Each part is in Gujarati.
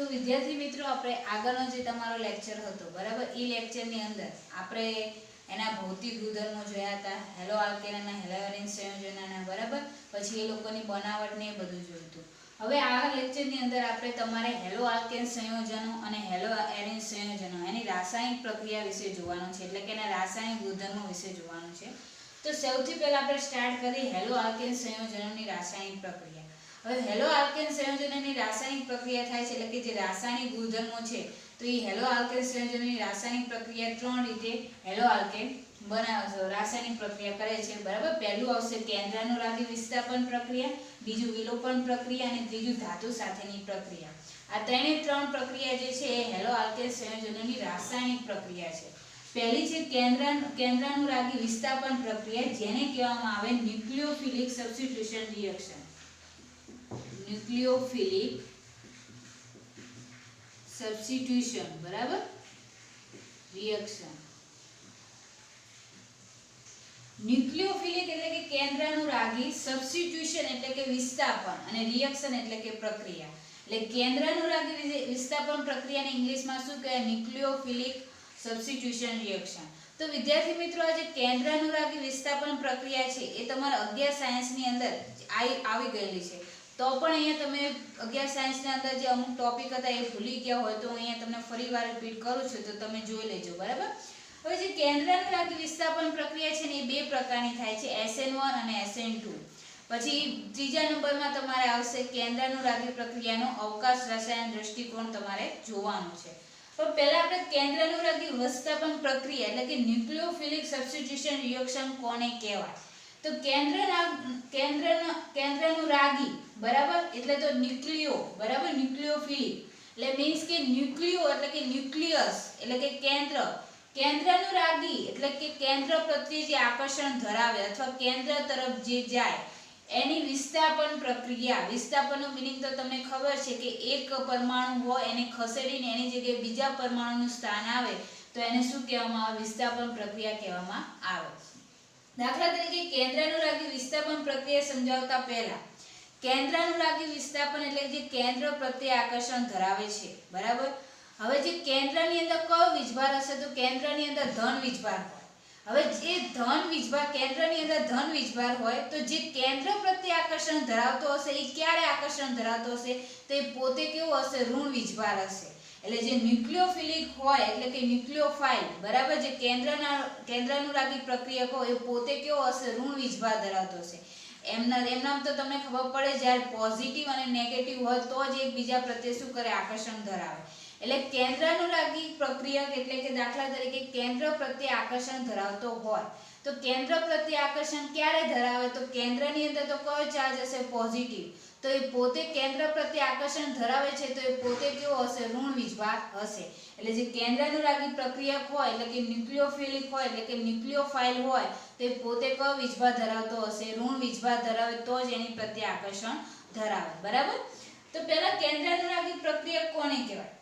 તો વિદ્યાર્થી મિત્રો આપણે આગળનો જે તમારો લેક્ચર હતો બરાબર, એ લેક્ચરની અંદર આપણે એના ભૌતિક ગુણધર્મો જોયા હતા, હેલો આલ્કેનના હેલો એરિન સંયોજનના બરાબર, પછી એ લોકોની બનાવટ ને એ બધું જોયું હતું. હવે આ લેક્ચરની અંદર આપણે તમારે હેલો આલ્કેન સંયોજનો અને હેલો એરિન સંયોજનો એની રાસાયણિક પ્રક્રિયા વિશે જોવાનું છે, એટલે કે એના રાસાયણિક ગુણધર્મો વિશે જોવાનું છે. તો સૌથી પહેલા આપણે સ્ટાર્ટ કરીએ હેલો આલ્કેન સંયોજનોની રાસાયણિક પ્રક્રિયા. હવે હેલો આલ્કેન સંયોજનોની રાસાયણિક પ્રક્રિયા થાય છે, એટલે કે જે રાસાયણિક ગુણધર્મો છે, તો એ હેલો આલ્કેન સંયોજનોની રાસાયણિક પ્રક્રિયા ત્રણ રીતે હેલો આલ્કેન બનાવે છે, રાસાયણિક પ્રક્રિયા કરે છે બરાબર. પહેલું આવશે કેન્દ્રાનુરાગી વિસ્થાપન પ્રક્રિયા, બીજું વિલોપન પ્રક્રિયા અને ત્રીજું ધાતુ સાથેની પ્રક્રિયા. આ ત્રણ પ્રક્રિયા જે છે એ હેલો આલ્કેન સંયોજનોની રાસાયણિક પ્રક્રિયા છે. પહેલી છે કેન્દ્રાનુરાગી વિસ્થાપન પ્રક્રિયા, જેને કહેવામાં આવે ન્યુક્લિયોફિલિક સબસ્ટિટ્યુશન રિએક્શન. ન્યુક્લિયોફિલિક સબસ્ટિટ્યુશન બરાબર રિએક્શન. ન્યુક્લિયોફિલિક એટલે કે કેન્દ્રાનુરાગી, સબસ્ટિટ્યુશન એટલે કે વિસ્થાપન અને રિએક્શન એટલે કે પ્રક્રિયા. એટલે કેન્દ્રાનુરાગી વિસ્થાપન પ્રક્રિયાને ઇંગ્લિશમાં શું કહેવાય? ન્યુક્લિયોફિલિક સબસ્ટિટ્યુશન રિએક્શન. તો વિદ્યાર્થી મિત્રો, આ જે કેન્દ્રાનુરાગી વિસ્થાપન પ્રક્રિયા છે એ તમારા 11 સાયન્સની અંદર આવી ગયેલી છે. તો પણ અહીંયા તમે 11 સાયન્સની અંદર જે અમુક ટોપિક હતા એ ભૂલી ગયા હોય તો અહીંયા તમને ફરીવાર રિપીટ કરું છું, તો તમે જોઈ લેજો બરાબર. હવે જે કેન્દ્રાનુરાગી વિસ્થાપન પ્રક્રિયા છે ને એ બે પ્રકારની થાય છે, SN1 અને SN2. પછી ત્રીજા નંબરમાં તમારે આવશે કેન્દ્રાનુરાગી પ્રક્રિયાનો અવકાશ રસાયણ દ્રષ્ટિકોણ તમારે જોવાનો છે. તો પહેલા આપણે કેન્દ્રાનુરાગી વિસ્થાપન પ્રક્રિયા એટલે કે ન્યુક્લિયોફિલિક સબસ્ટિટ્યુશન રિએક્શન કોને કહેવાય? તો કેન્દ્રાનુરાગી બરાબર એટલે તો ન્યુક્લિયો બરાબર, ન્યુક્લિયોફિલિક એટલે મીન્સ કે ન્યુક્લિયો એટલે કે ન્યુક્લિયસ એટલે કે કેન્દ્ર. કેન્દ્રાનુરાગી એટલે કે કેન્દ્ર પ્રત્યે જે આકર્ષણ ધરાવે અથવા કેન્દ્ર તરફ જે જાય એની વિસ્થાપન પ્રક્રિયા. વિસ્થાપનનો મીનિંગ તો તમને ખબર છે કે એક પરમાણુ હોય એને ખસેડીને એની જગ્યાએ બીજા પરમાણુનું સ્થાન આવે તો એને શું કહેવામાં આવે? વિસ્થાપન પ્રક્રિયા કહેવામાં આવે. દાખલા તરીકે કેન્દ્રાનુરાગી વિસ્થાપન પ્રક્રિયા સમજાવતા પહેલા, કેન્દ્રાનુરાગી વિસ્થાપન એટલે જે કેન્દ્ર પ્રત્યે આકર્ષણ ધરાવે છે બરાબર. હવે જે કેન્દ્રની અંદર કયો વીજભાર હશે? તો કેન્દ્રની અંદર ધન વીજભાર હોય. હવે જે ધન વીજભાર કેન્દ્રની અંદર ધન વીજભાર હોય તો જે કેન્દ્ર પ્રત્યે આકર્ષણ ધરાવતો હશે એ ક્યારે આકર્ષણ ધરાવતો હશે? તો એ પોતે કેવો હશે? ઋણ વીજભાર હશે. એટલે જે ન્યુક્લિયોફિલિક હોય એટલે કે ન્યુક્લિયોફાઇલ બરાબર, જે કેન્દ્રાનુરાગી પ્રક્રિયક હોય એ પોતે કેવો હશે? ઋણ વીજભાર ધરાવતો હશે. એમનામ તો તમને ખબર પડે જ્યારે પોઝિટિવ અને નેગેટિવ હોય તો જ એકબીજા પ્રત્યે શું કરે? આકર્ષણ ધરાવે. એટલે કેન્દ્રાનુરાગી પ્રક્રિયક એટલે કે દાખલા તરીકે કેન્દ્ર પ્રત્યે આકર્ષણ ધરાવતો હોય તો કેન્દ્ર પ્રત્યે આકર્ષણ ક્યારે ધરાવે? તો કેન્દ્રની અંદર તો કયો ચાર્જ હશે? પોઝિટિવ. તો એ પોતે કેન્દ્ર પ્રત્યે આકર્ષણ ધરાવે છે તો એ પોતે કેવો હશે? ઋણ વીજભાર હશે. એટલે જે કેન્દ્રાનુરાગી પ્રક્રિયક હોય એટલે કે ન્યુક્લિયોફિલિક હોય એટલે કે ન્યુક્લિયોફાઇલ હોય તો એ પોતે કયો વીજભાર ધરાવતો હશે? ઋણ વીજભાર ધરાવે તો જ એની પ્રત્યે આકર્ષણ ધરાવે બરાબર. તો પહેલા કેન્દ્રાનુરાગી પ્રક્રિયક કોને કહેવાય?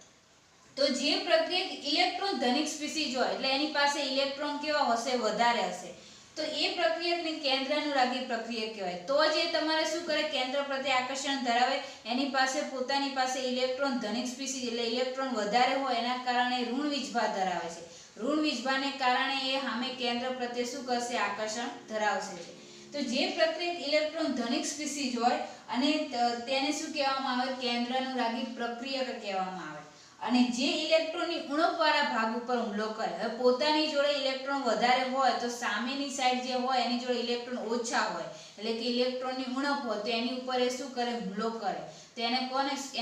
તો જે પ્રક્રિયક ઇલેક્ટ્રોન ધનિક સ્પીસીઝ હોય એટલે એની પાસે ઇલેક્ટ્રોન કેવા હશે? વધારે હશે. તો એ પ્રક્રિયકને કેન્દ્રાનુરાગી પ્રક્રિયક કહેવાય. તો જ એ તમારે શું કરે? કેન્દ્ર પ્રત્યે આકર્ષણ ધરાવે. એની પાસે પોતાની પાસે ઇલેક્ટ્રોન ધનિક સ્પીસીઝ એટલે ઇલેક્ટ્રોન વધારે હોય એના કારણે ઋણ વીજભાર ધરાવે છે. ઋણ વીજભારને કારણે એ સામે કેન્દ્ર પ્રત્યે શું કરશે? આકર્ષણ ધરાવશે. તો જે પ્રક્રિયક ઇલેક્ટ્રોન ધનિક સ્પીસીઝ હોય અને તેને શું કહેવામાં આવે? કેન્દ્રાનુરાગી પ્રક્રિયક કહેવામાં આવે. અને જે ઇલેક્ટ્રોનની ઉણપવાળા ભાગ ઉપર હુમલો કરે, હવે પોતાની જોડે ઇલેક્ટ્રોન વધારે હોય તો સામેની સાઈડ જે હોય એની જોડે ઇલેક્ટ્રોન ઓછા હોય એટલે કે ઇલેક્ટ્રોનની ઉણપ હોય તો એની ઉપર એ શું કરે? હુમલો કરે. તો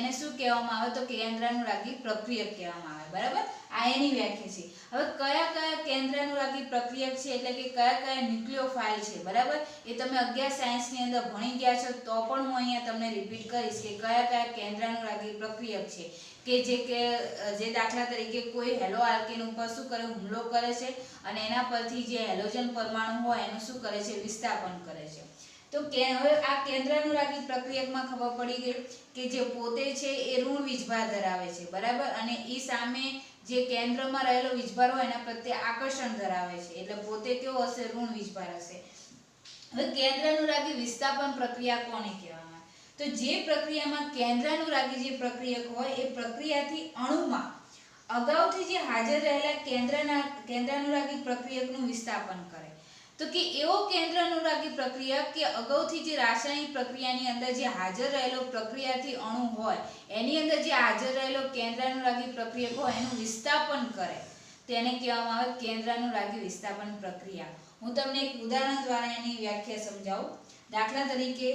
એને શું કહેવામાં આવે? તો કેન્દ્રાનુરાગી પ્રક્રિયક કહેવામાં આવે બરાબર. આ એની વ્યાખ્યા છે. હવે કયા કેન્દ્રાનુરાગી પ્રક્રિયક છે એટલે કે કયા ન્યુક્લિયોફાઇલ છે બરાબર, એ તમે 11 સાયન્સની અંદર ભણી ગયા છો તો પણ હું અહીંયા તમને રિપીટ કરીશ કે કયા કેન્દ્રાનુરાગી પ્રક્રિયક છે કે જે દાખલા તરીકે કોઈ હેલો આલ્કેન ઉપર શું કરે? હુમલો કરે છે અને એના પરથી જે હેલોજન પરમાણુ હોય એનું શું કરે છે? વિસ્થાપન કરે છે. તો હવે આ કેન્દ્રાનુરાગી પ્રક્રિયકમાં ખબર પડી ગઈ કે જે પોતે છે એ ઋણ વીજભાર ધરાવે છે બરાબર, અને એ સામે જે કેન્દ્રમાં રહેલો વીજભાર હોય એના પ્રત્યે આકર્ષણ ધરાવે છે એટલે પોતે કેવો હશે? ઋણ વીજભાર હશે. હવે કેન્દ્રાનુરાગી વિસ્થાપન પ્રક્રિયા કોને કહેવામાં? તો જે પ્રક્રિયામાં કેન્દ્રાનુરાગી જે પ્રક્રિયક હોય એ પ્રક્રિયાથી અણુમાં અગાઉથી જે હાજર રહેલા કેન્દ્રાનુરાગી પ્રક્રિયકનું વિસ્થાપન કરે. તો કે એવો કેન્દ્રાનુરાગી પ્રક્રિયક કે અગાઉથી જે રાસાયણિક પ્રક્રિયાની અંદર જે હાજર રહેલો પ્રક્રિયાથી અણુ હોય એની અંદર જે હાજર રહેલો કેન્દ્રાનુરાગી પ્રક્રિયક હોય એનું વિસ્થાપન કરે, તેને કહેવામાં આવે કેન્દ્રાનુરાગી વિસ્થાપન પ્રક્રિયા. હું તમને એક ઉદાહરણ દ્વારા એની વ્યાખ્યા સમજાવું. દાખલા તરીકે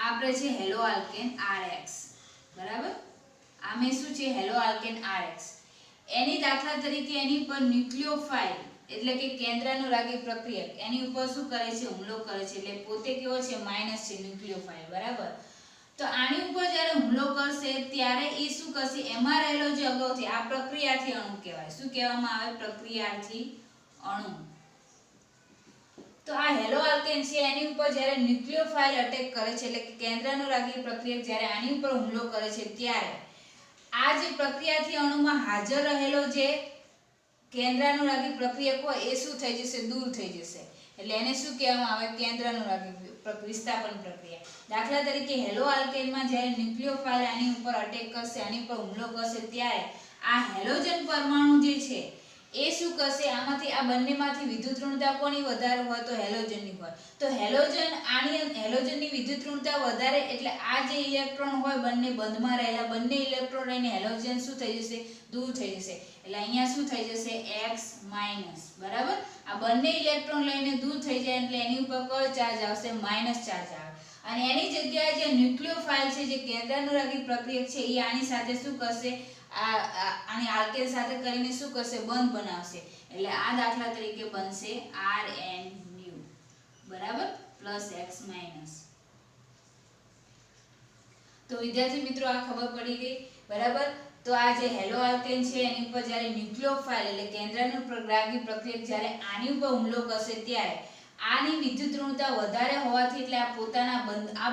આપણે છે હેલો આલ્કેન RX, બરાબર? આમે શું છે? Hello alkane RX. એની દાખલા તરીકે એની પર ન્યુક્લિયોફાઇલ એટલે કે કેન્દ્રાનુરાગી પ્રક્રિયક એની ઉપર શું કરે છે? હુમલો કરે છે. એટલે પોતે કેવો છે? માઇનસ છે, ન્યુક્લિયોફાઇલ, બરાબર? તો આની ઉપર જ્યારે હુમલો કરશે ત્યારે એ શું કરશે? એમાં રહેલો જે અગાઉથી આ પ્રક્રિયાથી અણુ કહેવાય. શું કહેવામાં આવે? પ્રક્રિયાથી અણુ. તો આ હેલો આલ્કેન છે એની ઉપર જ્યારે ન્યુક્લિયોફાઇલ અટેક કરે છે એટલે કે કેન્દ્રાનુરાગી પ્રક્રિયક જ્યારે આની ઉપર હુમલો કરે છે ત્યારે આ જે પ્રક્રિયાથી અણુમાં હાજર રહેલો જે કેન્દ્રાનુરાગી પ્રક્રિયક હોય એ શું થઈ જશે? દૂર થઈ જશે. એટલે એને શું કહેવામાં આવે? કેન્દ્રાનુરાગી વિસ્થાપન પ્રક્રિયા. દાખલા તરીકે હેલો આલ્કેનમાં જ્યારે ન્યુક્લિયોફાઇલ આની ઉપર અટેક કરશે, આની ઉપર હુમલો કરશે ત્યારે આ હેલોજન પરમાણુ જે છે એ શું કરશે? આમાંથી આ બંનેમાંથી વિદ્યુત ઋણતા કોની વધારે હોય? તો હેલોજનની હોય. તો હેલોજનની વિદ્યુત ઋણતા વધારે એટલે આ જે ઇલેક્ટ્રોન હોય બંને બંધમાં રહેલા બંને ઇલેક્ટ્રોન લઈને હેલોજન શું થઈ જશે? દૂર થઈ જશે. એટલે અહીંયા શું થઈ જશે? X-, બરાબર? આ બંને ઇલેક્ટ્રોન લઈને દૂર થઈ જાય એટલે એની ઉપર કયો ચાર્જ આવશે? માઇનસ ચાર્જ આવે. અને એની જગ્યાએ જે ન્યુક્લિયોફાઇલ છે જે કેન્દ્રાનુરાગી પ્રક્રિયક છે એ આની સાથે શું કરશે? આની આલ્કેન સાથે કરીને શું કરશે? બંધ બનાવશે. એટલે આ દાખલા તરીકે બનશે Rnu, બરાબર? +X-. તો વિદ્યાર્થી મિત્રો આ ખબર પડી ગઈ, બરાબર? તો આ જે હેલો આલ્કેન છે એની ઉપર જ્યારે ન્યુક્લિયોફાઇલ એટલે કેન્દ્રાનુરાગી પ્રક્રિયક જ્યારે આની ઉપર હુમલો કરશે ત્યારે આની વિદ્યુત ઋણતા વધારે હોવાથી એટલે આ પોતાના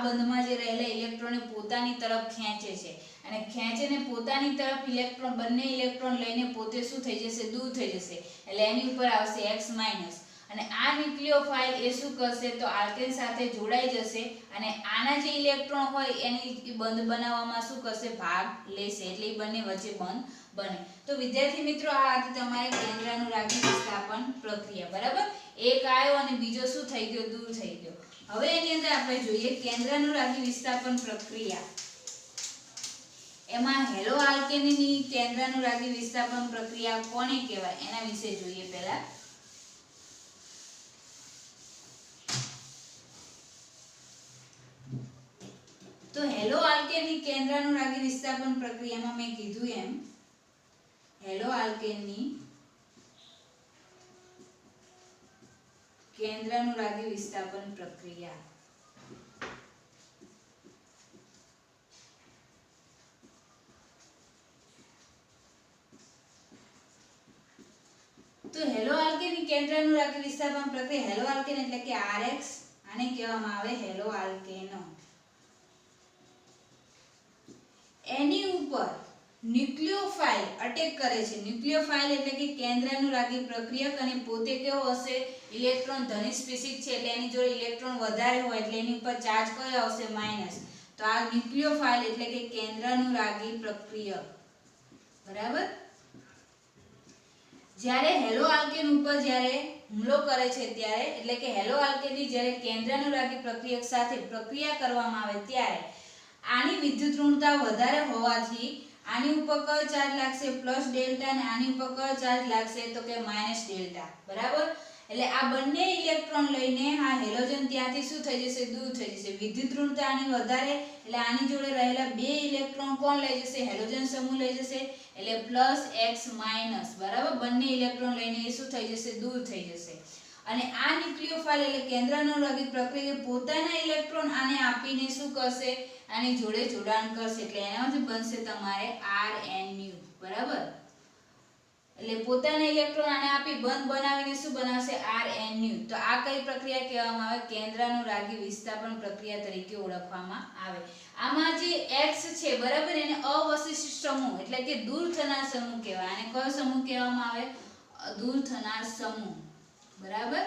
બંધમાં જે રહેલા ઇલેક્ટ્રોનને પોતાની તરફ ખેંચે છે અને ખેંચીને પોતાની તરફ ઇલેક્ટ્રોન બંને ઇલેક્ટ્રોન લઈને પોતે શું થઈ જશે? દૂર થઈ જશે. એટલે એની ઉપર આવશે X-. અને આ ન્યુક્લિયોફાઇલ એ શું કરશે? તો આલ્કેન સાથે જોડાઈ જશે અને આના જે ઇલેક્ટ્રોન હોય એની બંધ બનાવવામાં શું કરશે? ભાગ લેશે. એટલે એ બંને વચ્ચે બંધ બને. તો વિદ્યાર્થી મિત્રો આ હતી તમારી કેન્દ્રાનુરાગી વિસ્થાપન પ્રક્રિયા, બરાબર? એક આવ્યો અને બીજો શું થઈ ગયો? દૂર થઈ ગયો. હવે એની અંદર આપણે જોઈએ કેન્દ્રાનુરાગી વિસ્થાપન પ્રક્રિયા. એમાં હેલો આલ્કેનની કેન્દ્રાનુરાગી વિસ્થાપન પ્રક્રિયા કોને કહેવાય એના વિશે જોઈએ. પહેલા તો હેલો આલ્કેનની કેન્દ્રાનુરાગી વિસ્થાપન પ્રક્રિયામાં મેં કીધું એમ હેલો આલ્કેનની કેન્દ્રાનુરાગી વિસ્થાપન પ્રક્રિયા તો હેલો આલ્કેનની કેન્દ્રાનુરાગી વિસ્થાપન પ્રક્રિયા હેલો આલ્કેન એટલે કે RX આને કહેવામાં આવે હેલો આલ્કેનો. એની ઉપર ન્યુક્લિયોફાઇલ અટેક કરે છે. ન્યુક્લિયોફાઇલ એટલે કે કેન્દ્રાનુરાગી પ્રક્રિયક અને પોતે કેવો હશે? ઇલેક્ટ્રોન ધનિષ્ઠ સ્પીસીસ છે એટલે એની જોડે ઇલેક્ટ્રોન વધારે હોય એટલે એની ઉપર ચાર્જ કયો આવશે? માઇનસ. તો આ ન્યુક્લિયોફાઇલ એટલે કે કેન્દ્રાનુરાગી પ્રક્રિયક, બરાબર? જ્યારે હેલો આલ્કેન ઉપર જ્યારે હુમલો કરે છે ત્યારે એટલે કે હેલો આલ્કેનની જ્યારે કેન્દ્રાનુરાગી પ્રક્રિયક સાથે પ્રક્રિયા કરવામાં આવે ત્યારે આની વિદ્યુત ઋણતા વધારે હોવાથી આની ઉપર કયો ચાર્જ લાગશે? +Δ અને આની ઉપર કયો ચાર્જ લાગશે? તો કે -Δ, બરાબર? એટલે આ બંને ઇલેક્ટ્રોન લઈને આ હેલોજન ત્યાંથી શું થઈ જશે? દૂર થઈ જશે. વિદ્યુત ઋણતા આની વધારે એટલે આની જોડે રહેલા બે ઇલેક્ટ્રોન કોણ લઈ જશે? હેલોજન સમૂહ લઈ જશે. એટલે +X-, બરાબર? બંને ઇલેક્ટ્રોન લઈને એ શું થઈ જશે? દૂર થઈ જશે. અને આ ન્યુક્લિયોફાઇલ એટલે કેન્દ્રાનુરાગી પ્રક્રિયક પોતાના ઇલેક્ટ્રોન આને આપીને શું કરશે? આની જોડે જોડાણ કરશે. એટલે એનામાંથી બનશે તમારે Rnu, બરાબર? એટલે પોતાના ઇલેક્ટ્રોન આને આપી બંધ બનાવીને શું બનાવશે? Rnu. તો આ કઈ પ્રક્રિયા કહેવામાં આવે? કેન્દ્રાનુરાગી વિસ્થાપન પ્રક્રિયા તરીકે ઓળખવામાં આવે. આમાં જે X છે, બરાબર, એને અવશિષ્ટ સમૂહ એટલે કે દૂર થનાર સમૂહ કહેવાય. આને કયો સમૂહ કહેવામાં આવે? દૂર થનાર સમૂહ, બરાબર?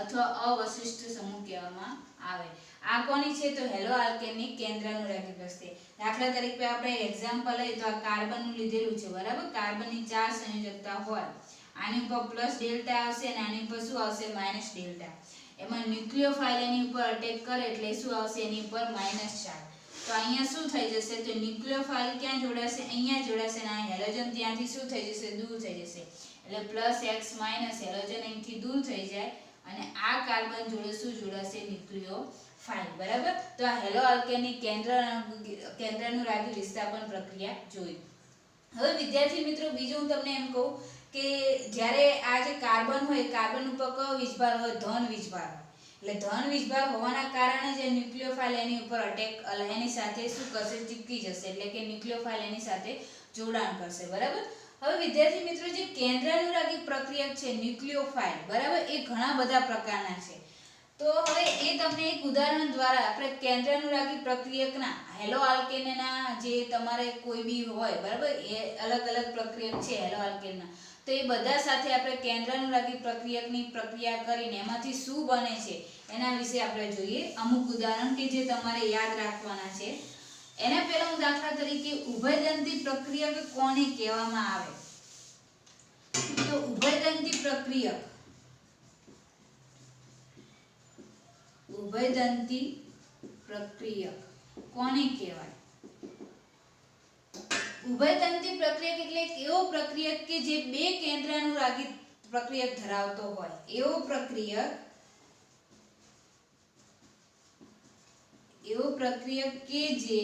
અથવા અવશિષ્ટ સમૂહ કહેવામાં આવે. આ કોની છે તો હેલો આલ્કેનની કેન્દ્રાનુરાગી પ્રસ્થિતિ. દાખલા તરીકે આપણે એક્ઝામ્પલ લઈએ તો આ કાર્બનનું લીધેલું છે બરાબર. કાર્બનની 4 સંયોજકતા હોય, આની ઉપર પ્લસ ડેલ્ટા આવશે અને આની ઉપર શું આવશે માઇનસ ડેલ્ટા. એમાં ન્યુક્લિયોફાઇલ એની ઉપર અટેક કરે એટલે શું આવશે એની ઉપર માઇનસ ચાર્જ. તો અહીંયા શું થઈ જશે તો ન્યુક્લિયોફાઇલ ક્યાં જોડાશે અહીંયા જોડાશે અને આ હેલોજન ત્યાંથી શું થઈ જશે દૂર થઈ જશે. એટલે પ્લસ x માઇનસ હેલોજન અહીંથી દૂર થઈ જાય અને આ કાર્બન જોડે શું જોડાશે ન્યુક્લિયોફાઇલ બરાબર. તો આ હેલો આલ્કેનની કેન્દ્રાનુરાગી વિસ્થાપન પ્રક્રિયા જોઈ. હવે વિદ્યાર્થી મિત્રો બીજું હું તમને એમ કહું કે જ્યારે આ જે કાર્બન હોય કાર્બન ઉપર કયો વીજભાર હોય ધન વીજભાર હોય. એટલે ધન વીજભાર હોવાના કારણે જે ન્યુક્લિયોફાઇલ એની ઉપર અટેક એની સાથે શું કરશે ચીપકી જશે. એટલે કે ન્યુક્લિયોફાઇલ એની સાથે જોડાણ કરશે બરાબર. હવે વિદ્યાર્થી મિત્રો જે કેન્દ્રાનુરાગી પ્રક્રિયક છે ન્યુક્લિયોફાઇલ બરાબર એ ઘણા બધા પ્રકારના છે. તો હવે એ તમને એક ઉદાહરણ દ્વારા આપણે કેન્દ્રાનુરાગી પ્રક્રિયકના હેલો આલ્કેનના જે તમારે કોઈ બી હોય બરાબર એ અલગ અલગ પ્રક્રિયક છે હેલો આલ્કેનના. તો એ બધા સાથે આપણે કેન્દ્રાનુરાગી પ્રક્રિયકની પ્રક્રિયા કરીને એમાંથી શું બને છે એના વિશે આપણે જોઈએ. અમુક ઉદાહરણ કે જે તમારે યાદ રાખવાના છે. એના પહેલા હું દાખલા તરીકે ઉભયદંતી પ્રક્રિયક કોને કહેવામાં આવે તો ઉભયદંતી પ્રક્રિયક કોને કહેવાય. ઉભયદંતી પ્રક્રિયક એટલે એક એવો પ્રક્રિયક કે જે બે કેન્દ્રાનુરાગી પ્રક્રિયક ધરાવતો હોય. એવો પ્રક્રિયક કે જે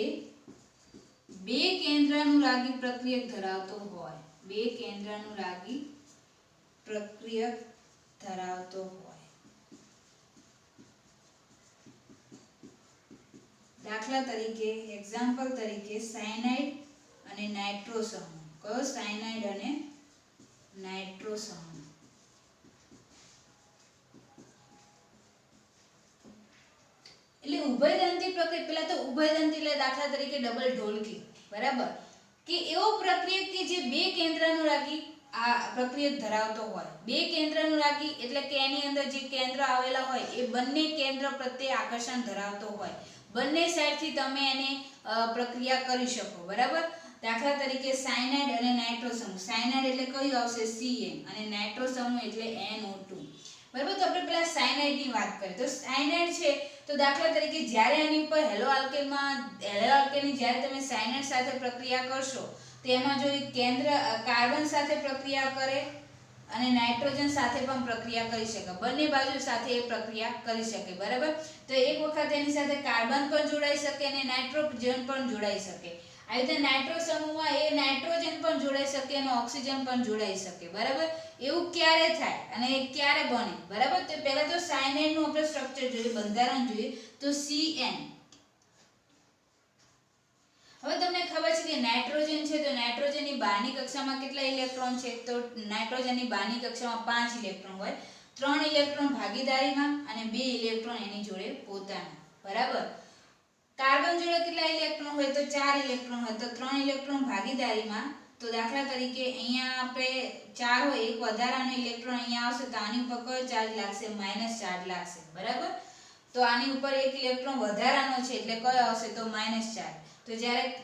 બે કેન્દ્રાનુરાગી પ્રક્રિયક ધરાવતો હોય. દાખલા તરીકે એક્ઝામ્પલ તરીકે સાયનાઇડ અને નાઇટ્રો સમૂહ. કયો સાયનાઇડ અને નાઇટ્રો સમૂહ. એટલે ઉભયદંતી પ્રક્રિયા પહેલા તો ઉભયદંતી એટલે દાખલા તરીકે ડબલ ઢોલકી બરાબર કે એવો પ્રક્રિયક કે જે બે કેન્દ્રાનુરાગી આ પ્રક્રિયક ધરાવતો હોય. બે કેન્દ્રાનુરાગી એટલે કે એની અંદર જે કેન્દ્ર આવેલા હોય એ બંને કેન્દ્ર પ્રત્યે આકર્ષણ ધરાવતો હોય. બંને સાઈડથી તમે એને પ્રક્રિયા કરી શકો બરાબર. દાખલા તરીકે સાયનાઇડ અને નાઇટ્રો સમૂહ. સાયનાઇડ એટલે કયું આવશે CN અને નાઇટ્રો સમૂહ એટલે NO2 બરાબર. તો આપણે પેલા સાયનાઇડની વાત કરીએ તો સાયનાઇડ છે તો દાખલા તરીકે જ્યારે આની ઉપર હેલો આલ્કેનની જ્યારે તમે સાયનાઇડ સાથે પ્રક્રિયા કરશો તો એમાં જો કેન્દ્ર કાર્બન સાથે પ્રક્રિયા કરે અને નાઇટ્રોજન સાથે પણ પ્રક્રિયા કરી શકે. બંને બાજુ સાથે એ પ્રક્રિયા કરી શકે બરાબર. તો એક વખત એની સાથે કાર્બન પણ જોડાઈ શકે અને નાઇટ્રોજન પણ જોડાઈ શકે. આ રીતે નાઇટ્રો સમૂહમાં એ નાઇટ્રોજન પણ જોડાઈ શકે અને ઓક્સિજન પણ જોડાઈ શકે બરાબર. એવું ક્યારે થાય અને ક્યારે બને બરાબર. તો પહેલા તો સાયનાઇડનું આપણે સ્ટ્રક્ચર જોઈએ બંધારણ જોઈએ તો CN. હવે તમને ખબર છે કે નાઇટ્રોજન છે તો નાઇટ્રોજનની બહારની કક્ષામાં કેટલા ઇલેક્ટ્રોન છે તો નાઇટ્રોજનની બહારની કક્ષામાં 5 ઇલેક્ટ્રોન હોય. 3 ઇલેક્ટ્રોન ભાગીદારીમાં અને 2 ઇલેક્ટ્રોન એની જોડે પોતાના બરાબર. કાર્બન જોડે કેટલા ઇલેક્ટ્રોન હોય તો 4 ઇલેક્ટ્રોન હોય તો 3 ઇલેક્ટ્રોન ભાગીદારીમાં. તો દાખલા તરીકે અહીંયા આપણે 4 હોય એક વધારાનો ઇલેક્ટ્રોન અહીંયા આવશે તો આની ઉપર કયો ચાર્જ લાગશે માઇનસ ચાર્જ લાગશે બરાબર. તો આની ઉપર એક ઇલેક્ટ્રોન વધારાનો છે એટલે કયો આવશે તો માઇનસ ચાર્જ. તો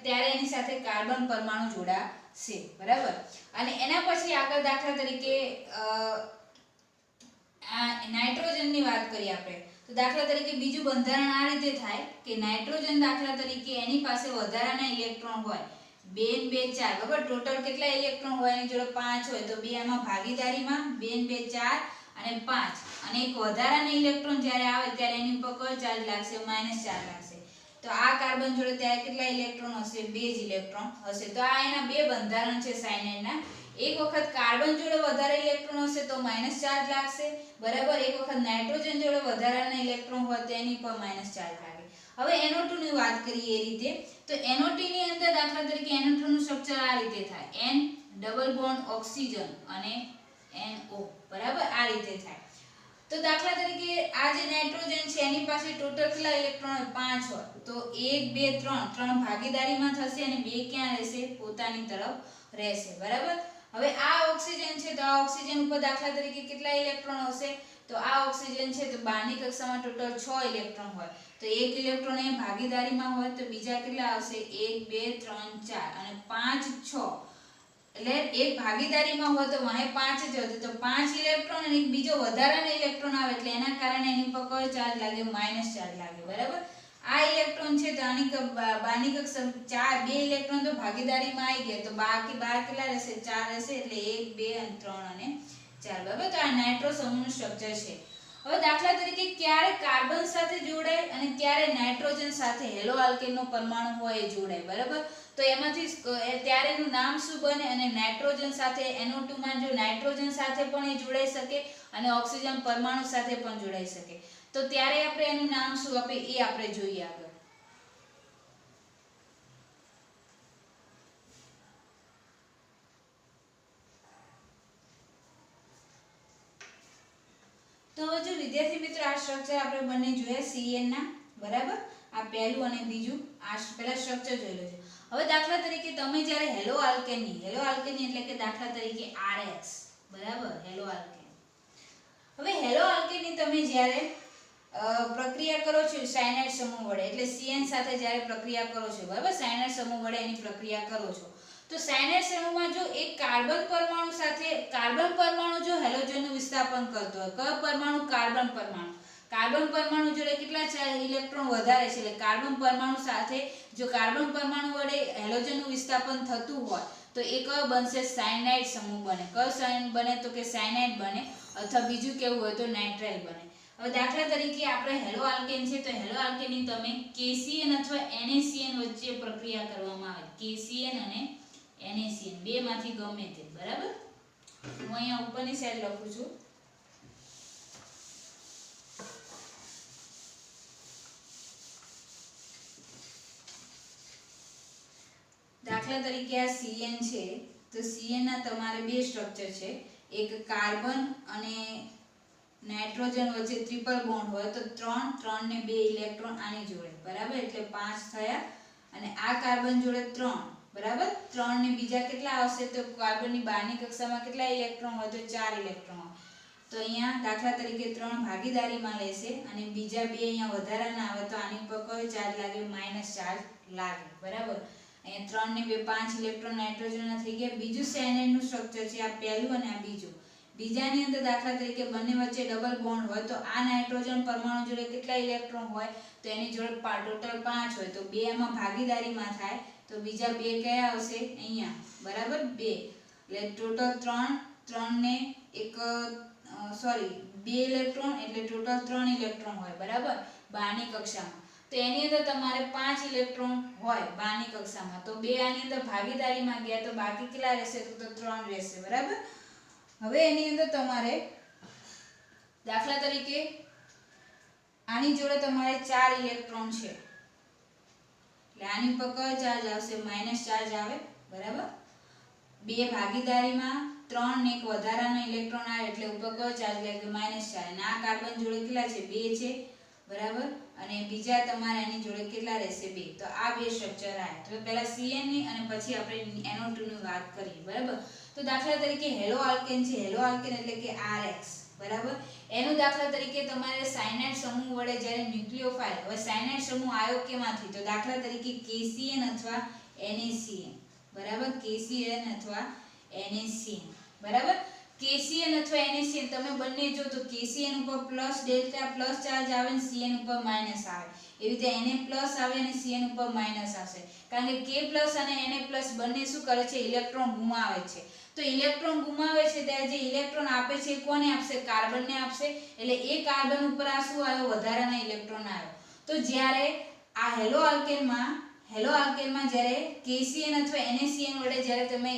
ત્યારે એની સાથે કાર્બન પરમાણુ જોડાશે બરાબર. અને એના પછી આગળ દાખલા તરીકે નાઇટ્રોજનની વાત કરીએ આપણે તો દાખલા તરીકે બીજું બંધારણ આ રીતે થાય કે નાઇટ્રોજન દાખલા તરીકે એની પાસે વધારાના ઇલેક્ટ્રોન હોય 2 ને 2 4 બરાબર. ટોટલ કેટલા ઇલેક્ટ્રોન હોય એની જોડે 5 હોય તો 2 આમાં ભાગીદારીમાં 2 ને 2 4 અને 5 અને એક વધારાનો ઇલેક્ટ્રોન જ્યારે આવે ત્યારે એની ઉપર કયો ચાર્જ લાગશે માઇનસ ચાર્જ લાગશે. તો આ કાર્બન જોડે ત્યારે કેટલા ઇલેક્ટ્રોન હશે 2 જ ઇલેક્ટ્રોન હશે. તો આ એના બે બંધારણ છે સાયનાઇડના. એક વખત કાર્બન જોડે વધારે ઇલેક્ટ્રોન હશે તો માઇનસ ચાર્જ લાગશે બરાબર. એક વખત નાઇટ્રોજન જોડે વધારાના ઇલેક્ટ્રોન હોય તો એની પર માઇનસ ચાર્જ લાગે. હવે NO2 ની વાત કરીએ એ રીતે તો NO2 ની અંદર દાખલા તરીકે NO2 નું સ્ટ્રક્ચર આ રીતે થાય N ડબલ બોન્ડ ઓક્સિજન અને NO બરાબર આ રીતે થાય. તો દાખલા તરીકે આ જે નાઇટ્રોજન છે એની પાસે ટોટલ કેટલા ઇલેક્ટ્રોન હોય 5 હોય તો 1 2 3 ભાગીદારીમાં થશે અને 2 ક્યાં રહેશે પોતાની તરફ રહેશે બરાબર. હવે આ ઓક્સિજન છે તો આ ઓક્સિજન ઉપર દાખલા તરીકે કેટલા ઇલેક્ટ્રોન હશે તો આ ઓક્સિજન છે તો બહારની કક્ષામાં ટોટલ 6 ઇલેક્ટ્રોન હોય, તો એક ઇલેક્ટ્રોન એ ભાગીદારીમાં હોય તો બીજા કેટલા આવશે 1 2 3 4 અને 5 6, એટલે એક ભાગીદારીમાં હોય તો વાહે 5 જ હતો તો 5 ઇલેક્ટ્રોન અને એક બીજો વધારાનો ઇલેક્ટ્રોન આવે એટલે એના કારણે એની પર કયો ચાર્જ લાગે માઈનસ ચાર્જ લાગે, બરાબર. આ ઇલેક્ટ્રોન છે તો આની બહારની કક્ષા 2 ઇલેક્ટ્રોન તો ભાગીદારીમાં આવી ગયા તો બાકી બહાર કેટલા રહેશે 4 રહેશે એટલે 1 2 અને 3 અને 4, બરાબર. તો આ નાઇટ્રો સમૂહનું સ્ટ્રક્ચર છે. હવે દાખલા તરીકે ક્યારે કાર્બન સાથે જોડાય અને ક્યારે નાઇટ્રોજન સાથે હેલો આલ્કેનનો પરમાણુ હોય એ જોડાય, બરાબર. તો એમાંથી ત્યારે એનું નામ શું બને અને નાઇટ્રોજન સાથે NO2 માં જો નાઇટ્રોજન સાથે પણ એ જોડાઈ શકે અને ઓક્સિજન પરમાણુ સાથે પણ જોડાઈ શકે, તો ત્યારે આપણે એનું નામ શું આપે એ આપણે જોઈએ આગળ. તો હવે જો વિદ્યાર્થી મિત્રો આ સ્ટ્રક્ચર આપણે બંને જોયા CN ના, બરાબર. આ પહેલું અને બીજું આ પહેલા સ્ટ્રક્ચર જોયેલું છે. હવે દાખલા તરીકે તમે જ્યારે હેલો આલ્કેની એટલે કે દાખલા તરીકે RX, બરાબર, હેલો આલ્કેન. હવે હેલો આલ્કેનની તમે જ્યારે પ્રક્રિયા કરો છો સાયનાઇડ સમૂહ વડે એટલે CN સાથે જ્યારે પ્રક્રિયા કરો છો, બરાબર, સાયનાઇડ સમૂહ વડે એની પ્રક્રિયા કરો છો તો સાયનાઇડ સમૂહમાં જો એક કાર્બન પરમાણુ સાથે કાર્બન પરમાણુ જો હેલોજનનું વિસ્થાપન કરતો હોય, કયો પરમાણુ કાર્બન પરમાણુ જોડે કેટલા ઇલેક્ટ્રોન વધારે છે એટલે કાર્બન પરમાણુ સાથે જો કાર્બન પરમાણુ વડે હેલોજનનું વિસ્થાપન થતું હોય તો એ કયો બનશે સાયનાઇડ સમૂહ બને. કયો સાયનાઇડ બને તો કે સાયનાઇડ બને અથવા બીજું કેવું હોય તો નાઇટ્રાઇલ બને. હવે દાખલા તરીકે આપણે હેલો આલ્કેન છે તો હેલો આલ્કેનની તમે KCN અથવા NaCN વચ્ચે પ્રક્રિયા કરવામાં આવે, KCN અને NaCN બેમાંથી ગમે તે, બરાબર. હું અહીંયા ઉપરની સાઈડ લખું છું. દાખલા તરીકે આ CN છે તો CN ના તમારે બે સ્ટ્રક્ચર છે, એક કાર્બન અને નાઇટ્રોજન વચ્ચે ટ્રિપલ બોન્ડ હોય તો 3 ને 2 ઇલેક્ટ્રોન આની જોડે, બરાબર, એટલે 5 થયા અને આ કાર્બન જોડે 3, બરાબર. 3 ને બીજા કેટલા આવશે તો કાર્બનની બહારની કક્ષામાં કેટલા ઇલેક્ટ્રોન હોય તો 4 ઇલેક્ટ્રોન હોય, તો અહીંયા દાખલા તરીકે 3 ભાગીદારીમાં લેશે અને બીજા 2 અહીંયા વધારાના આવે તો આની પર કયો ચાર્જ લાગે માઈનસ ચાર્જ લાગે, બરાબર. અહીંયા 3 ને 2 5 ઇલેક્ટ્રોન નાઇટ્રોજનના થઈ ગયા. બીજું સાયનાઇડનું સ્ટ્રક્ચર છે આ પહેલું અને આ બીજું. બીજાની અંદર દાખલા તરીકે બંને વચ્ચે ડબલ બોન્ડ હોય તો આ નાઇટ્રોજન પરમાણુ જોડે કેટલા ઇલેક્ટ્રોન હોય તો એની જોડે ટોટલ 5 હોય તો 2 આમાં ભાગીદારીમાં થાય તો બીજા 2 કયા આવશે અહીંયા, બરાબર, 2 એટલે ટોટલ 3 ને 2 ઇલેક્ટ્રોન એટલે ટોટલ 3 ઇલેક્ટ્રોન હોય, બરાબર, બહારની કક્ષામાં. તો એની અંદર તમારે 5 ઇલેક્ટ્રોન હોય બહારની કક્ષામાં તો 2 આની અંદર ભાગીદારીમાં ગયા તો બાકી કેટલા રહેશે તો 3 રહેશે, બરાબર. હવે એની અંદર તમારે દાખલા તરીકે આની જોડે તમારે 4 ઇલેક્ટ્રોન છે એટલે આની ઉપર કયો ચાર્જ આવશે માઈનસ ચાર્જ આવે, બરાબર. 2 ભાગીદારીમાં 3 ને એક વધારાનો ઇલેક્ટ્રોન આવે એટલે ઉપર કયો ચાર્જ લાગે માઈનસ ચાર્જ. અને આ કાર્બન જોડે કેટલા છે 2 છે, બરાબર, અને બીજા તમારે એની જોડે કેટલા રહેશે 2. તો આ બે સ્ટ્રક્ચર આવ્યા. તો પહેલા CN ની અને પછી આપણે NO2 ની વાત કરીએ, બરાબર. તો દાખલા તરીકે હેલો આલ્કેન છે, હેલો આલ્કેન એટલે કે RX, બરાબર. એનું દાખલા તરીકે તમારે સાયનાઇડ સમૂહ વડે જ્યારે ન્યુક્લિયોફાઇલ, હવે સાયનાઇડ સમૂહ આવ્યો કેમાંથી તો દાખલા તરીકે KCN અથવા NaCN, બરાબર, KCN અથવા NaCN, બરાબર. KCN અથવા NaCN તમે બંને જો તો KCN ઉપર પ્લસ ડેલ્ટા પ્લસ ચાર્જ આવે અને CN ઉપર માઈનસ આવે, એવી રીતે Na પ્લસ આવે અને CN ઉપર માઈનસ આવશે કારણ કે K પ્લસ અને Na પ્લસ બંને શું કરે છે ઇલેક્ટ્રોન ગુમાવે છે. તો ઇલેક્ટ્રોન ગુમાવે છે ત્યારે જે ઇલેક્ટ્રોન આપે છે કોને આપશે કાર્બનને આપશે એટલે એ કાર્બન ઉપર આ શું આવ્યો વધારાના ઇલેક્ટ્રોન આવ્યો. તો જ્યારે આ હેલો આલ્કેનમાં જ્યારે KCN અથવા NaCN વડે જ્યારે તમે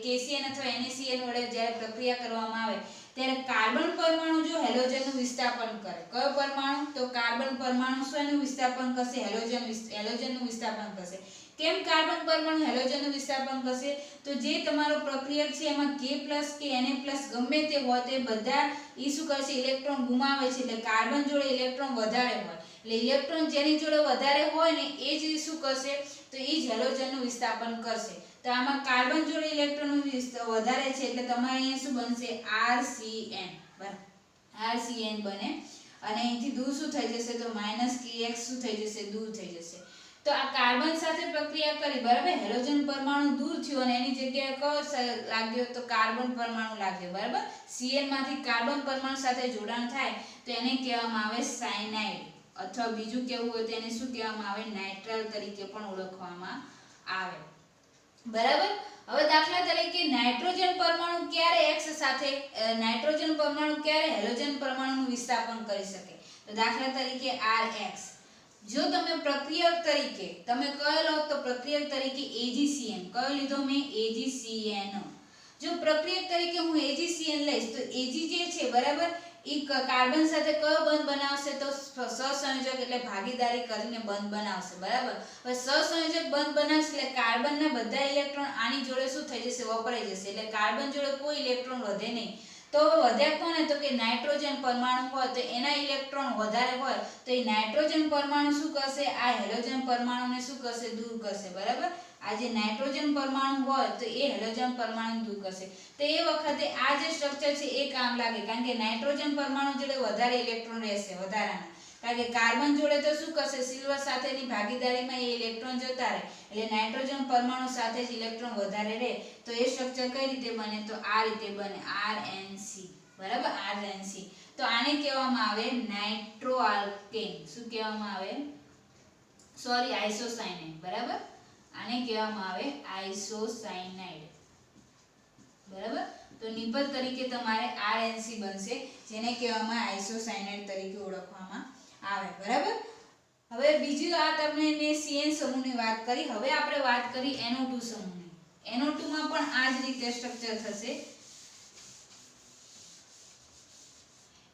KCN અથવા NaCN વડે જ્યારે પ્રક્રિયા કરવામાં આવે ત્યારે કાર્બન પરમાણુ જો હેલોજનનું વિસ્થાપન કરે, કયો પરમાણુ તો કાર્બન પરમાણુ શેનું વિસ્થાપન કરશે હેલોજનનું વિસ્થાપન કરશે. કેમ કાર્બન પરમાણુ હેલોજનનું વિસ્થાપન કરશે તો જે તમારો પ્રક્રિયક છે એમાં K+ કે Na+ ગમે તે હોય તે બધા ઈ શું કરશે ઇલેક્ટ્રોન ગુમાવે છે એટલે કાર્બન જોડે ઇલેક્ટ્રોન વધારે હોય એટલે ઇલેક્ટ્રોન જેની જોડે વધારે હોય ને એ જ શું કરશે તો એ જ હેલોજનનું વિસ્થાપન કરશે. તો આમાં કાર્બન જોડે ઇલેક્ટ્રોન વધારે છે એટલે તમારે અહીંયા શું બનશે RCN, બરાબર, RCN બને અને અહીંથી દૂર શું થઈ જશે તો -KX શું થઈ જશે દૂર થઈ જશે. તો આ કાર્બન સાથે પ્રક્રિયા કરી બરાબર હેલોજન પરમાણુ દૂર થયો અને એની જગ્યાએ કયો લાગ્યો તો કાર્બન પરમાણુ લાગ્યો બરાબર. Cn માંથી કાર્બન પરમાણુ સાથે જોડાણ થાય તો એને કહેવામાં આવે સાયનાઇડ અથવા બીજું કેવું હોય તો એને શું કહેવામાં આવે નાઇટ્રાઇલ તરીકે પણ ઓળખવામાં આવે બરાબર. હવે દાખલા તરીકે નાઇટ્રોજન પરમાણુ ક્યારે X સાથે નાઇટ્રોજન પરમાણુ ક્યારે હેલોજન પરમાણુનું વિસ્થાપન કરી શકે તો દાખલા તરીકે RX. જો તમે પ્રક્રિયક તરીકે તમે કયો લો તો પ્રક્રિયક તરીકે AgCN કયો લીધો મેં AgCN. જો પ્રક્રિયક તરીકે હું AgCN લઈશ તો Ag જે છે બરાબર એ કાર્બન સાથે કયો બંધ બનાવશે તો સહસંયોજક એટલે ભાગીદારી કરીને બંધ બનાવશે બરાબર. હવે સહસંયોજક બંધ બનાવશે એટલે કાર્બનના બધા ઇલેક્ટ્રોન આની જોડે શું થઈ જશે વપરાઈ જશે એટલે કાર્બન જોડે કોઈ ઇલેક્ટ્રોન વધે નહીં. તો હવે વધ્યા કોને તો કે નાઇટ્રોજન પરમાણુ હોય તો એના ઇલેક્ટ્રોન વધારે હોય તો એ નાઇટ્રોજન પરમાણુ શું કરશે આ હેલોજન પરમાણુને શું કરશે દૂર કરશે બરાબર. આ જે નાઇટ્રોજન પરમાણુ હોય તો એ હેલોજન પરમાણુ દૂર કરશે. તો એ વખતે આ જે સ્ટ્રક્ચર છે એ કામ લાગે કારણ કે નાઇટ્રોજન પરમાણુ જોડે વધારે ઇલેક્ટ્રોન રહેશે વધારાના કારણ કે કાર્બન જોડે તો શું કરશે સિલ્વર સાથેની ભાગીદારીમાં એ ઇલેક્ટ્રોન જતા રહે એટલે નાઇટ્રોજન પરમાણુ સાથે જ ઇલેક્ટ્રોન વધારે રહે તો એ સ્ટ્રક્ચર કઈ રીતે બને તો આ રીતે બને RNC બરાબર RNC. તો આને કહેવામાં આવે નાઇટ્રો આલ્કેન શું કહેવામાં આવે સોરી આઇસોસાયનાઇડ બરાબર. આને કહેવામાં આવે આઇસોસાયનાઇડ બરાબર. તો નિપજ તરીકે તમારે RNC બનશે જેને કહેવામાં આઇસોસાયનાઇડ તરીકે ઓળખવામાં આવે બરાબર. હવે બીજું આ તમને મેં CN સમૂહની વાત કરી. હવે આપણે વાત કરી NO2 સમૂહની. NO2 માં પણ આ જ રીતે સ્ટ્રક્ચર થશે.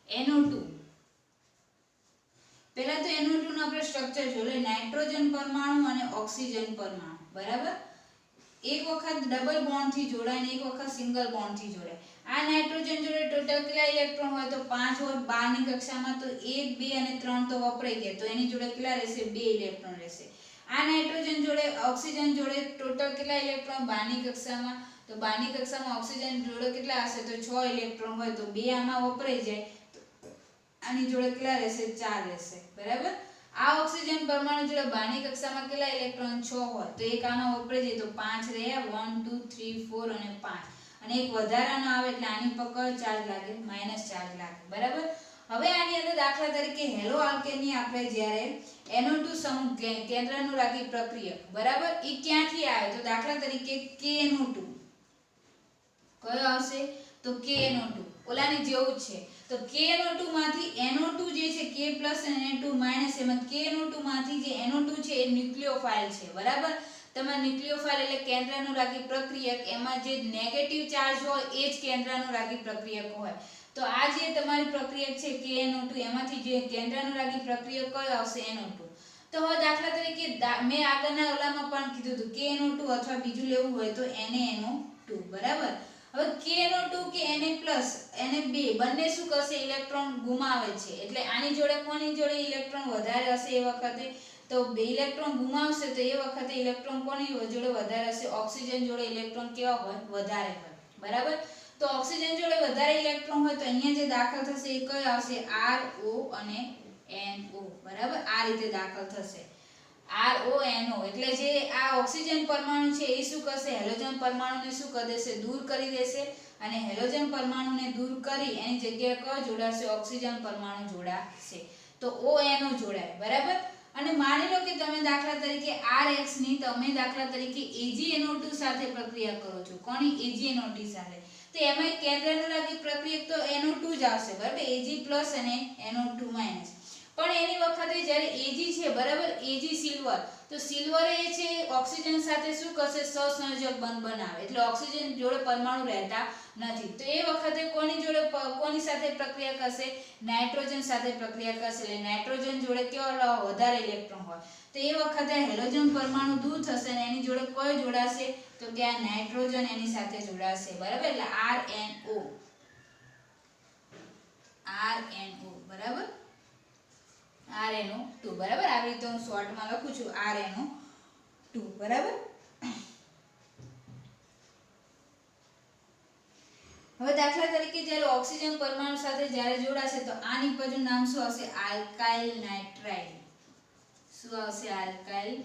NO2 પહેલા તો NO2 નું આપણે સ્ટ્રક્ચર જોઈએ નાઇટ્રોજન પરમાણુ અને ઓક્સિજન પરમાણુ બરાબર. એક વખત ડબલ બોન્ડ થી જોડાય ને એક વખત સિંગલ બોન્ડ થી જોડાય. આ નાઇટ્રોજન જોડે ટોટલ કેટલા ઇલેક્ટ્રોન હોય તો 5 હોય 12 ની કક્ષામાં તો 1 2 અને 3 તો વપરાઈ ગયા તો એની જોડે કેટલા રહેશે 2 ઇલેક્ટ્રોન રહેશે. આ નાઇટ્રોજન જોડે ઓક્સિજન જોડે ટોટલ કેટલા ઇલેક્ટ્રોન 12 ની કક્ષામાં તો 12 ની કક્ષામાં ઓક્સિજન જોડે કેટલા હશે તો 6 ઇલેક્ટ્રોન હોય તો 2 આમાં વપરાઈ જાય આની જોડે કેટલા રહેશે 4 રહેશે બરાબર. આ ઓક્સિજન પરમાણુ જોડે 12 ની કક્ષામાં કેટલા ઇલેક્ટ્રોન 6 હોય તો એક આમાં વપરાઈ જાય તો 5 રહ્યા 1 2 3 4 અને 5 અને એક વધારાનો આવે એટલે આની પર કયો ચાર્જ લાગે માઈનસ ચાર્જ લાગે બરાબર. હવે આની અંદર દાખલા તરીકે હેલો આલ્કેનની આપણે જ્યારે NO2 સમૂહ કેન્દ્રાનુરાગી પ્રક્રિયક બરાબર એ ક્યાંથી આવે તો દાખલા તરીકે KNO2 કયો આવશે તો KNO2 ઓલાની જેવું જ છે. તો KNO2 માંથી NO2 જે છે K+ અને Na2- એમાં KNO2 માંથી જે NO2 છે એ ન્યુક્લિયોફાઇલ છે બરાબર. તમે ન્યુક્લિયોફાઇલ એટલે કેન્દ્રાનુરાગી પ્રક્રિયક એમાં જે નેગેટિવ ચાર્જ હોય એ જ કેન્દ્રાનુરાગી પ્રક્રિયક હોય. તો આ જે તમારી પ્રક્રિયક છે KNO2 એમાંથી જે કેન્દ્રાનુરાગી પ્રક્રિયક કયો આવશે NO2. તો હવે દાખલા તરીકે મેં આગળના ઓલામાં પણ કીધું હતું KNO2 અથવા બીજું લેવું હોય તો NaNO2 બરાબર. હવે KNO2 કે Na2 બંને શું કરશે ઇલેક્ટ્રોન ગુમાવે છે એટલે આની જોડે કોની જોડે ઇલેક્ટ્રોન વધારે હશે એ વખતે તો બે ઇલેક્ટ્રોન ગુમાવશે તો એ વખતે ઇલેક્ટ્રોન કોની જોડે વધારે હશે ઓક્સિજન જોડે ઇલેક્ટ્રોન કેવા હોય વધારે હોય બરાબર. તો ઓક્સિજન જોડે વધારે ઇલેક્ટ્રોન હોય તો અહીંયા જે દાખલ થશે એ કયો આવશે RO અને NO બરાબર. આ રીતે દાખલ થશે RONO એટલે જે આ ઓક્સિજન પરમાણુ છે એ શું કરશે હેલોજન પરમાણુને શું કરી દેશે દૂર કરી દેશે અને હેલોજન પરમાણુને દૂર કરી એની જગ્યાએ કયો જોડાશે ઓક્સિજન પરમાણુ જોડાશે તો ONO જોડાય બરાબર. અને માની લો કે તમે દાખલા તરીકે RX ની તમે દાખલા તરીકે AgNO2 સાથે પ્રક્રિયા કરો છો કોની AgNO2 સાથે તો એમાં કેન્દ્રાનુરાગી પ્રક્રિયક તો NO2 જ આવશે બરાબર Ag+ અને NO2-. પણ એની વખતે જ્યારે Ag છે બરાબર Ag સિલ્વર તો સિલ્વર એ છે ઓક્સિજન સાથે શું કરશે સહસંયોજક બંધ બનાવે એટલે ઓક્સિજન જોડે પરમાણુ રહેતા નથી તો એ વખતે કોની સાથે પ્રક્રિયા કરશે નાઇટ્રોજન સાથે પ્રક્રિયા કરશે એટલે નાઇટ્રોજન જોડે કેવો વધારે ઇલેક્ટ્રોન હોય તો એ વખતે હેલોજન પરમાણુ દૂર થશે અને એની જોડે કયો જોડાશે તો કે આ નાઇટ્રોજન એની સાથે જોડાશે બરાબર એટલે RNO બરાબર RNO2 બરાબર. આવી રીતે હું શોર્ટમાં લખું છું RNO2 બરાબર. હવે દાખલા તરીકે જ્યારે ઓક્સિજન ઓક્સિજન પરમાણુ સાથે જ્યારે જોડાશે તો આ નિપજનું નામ શું આવશે? Alkyl nitride. શું આવશે? Alkyl